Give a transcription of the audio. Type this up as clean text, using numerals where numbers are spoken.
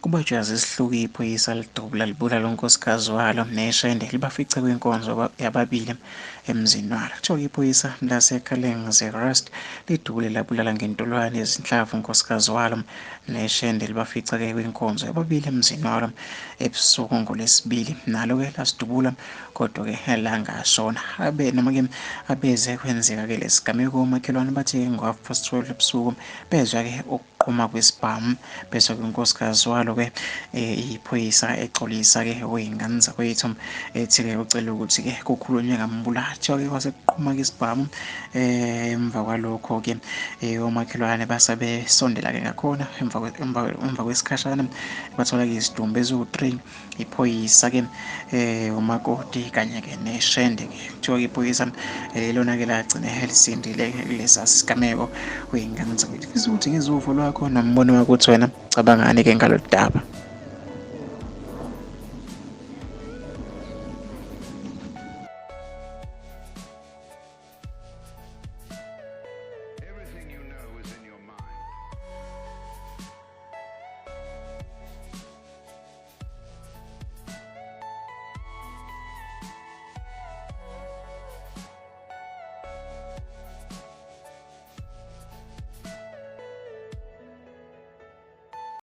Kubanjwe isihluku iphoyisa lidubula libulala unkosikazi walo neshende libafice kwinkonzo yababili emzini walo. Kuthiwa iphoyisa laseKalengezerust lidubule labulala ngentolwane ezinhlamvu unkosikazi walo neshende libafica-ke kwinkonzo yababili emzini walo ebusuku ngoLwesibili. Nalo-ke lasidubula kodwa-ke langashona. Noma-ke abeze kwenzeka-ke lesigameko omakhelwane bathi-ke ngo-12:30 ebusuku bezwa-ke ukuqhuma kwesibhamu bese unkosikazi walo-ke iphoyisa exolisa-ke oy'ngane zakwethu ethi-ke ucela ukuthi-ke kukhulunywe ngambulali. Kuthiwa-ke kwase kuqhuma-ke isibhamu emva kwalokho-ke omakhelwane base besondela-ke ngakhona emva kwesikhashana bathola-ke izidumbu eziwu-3 iphoyisa-ke umakoti kanye-ke neshende-ke. Kuthiwa-ke iphoyisa lona-ke lagcina lisindile kulesa sigameko kwey'ngane zakwethu. Fisa ukuthi ngizwe uvo lwakho nombono wakho uthi wena cabangani-ke ngalolu daba.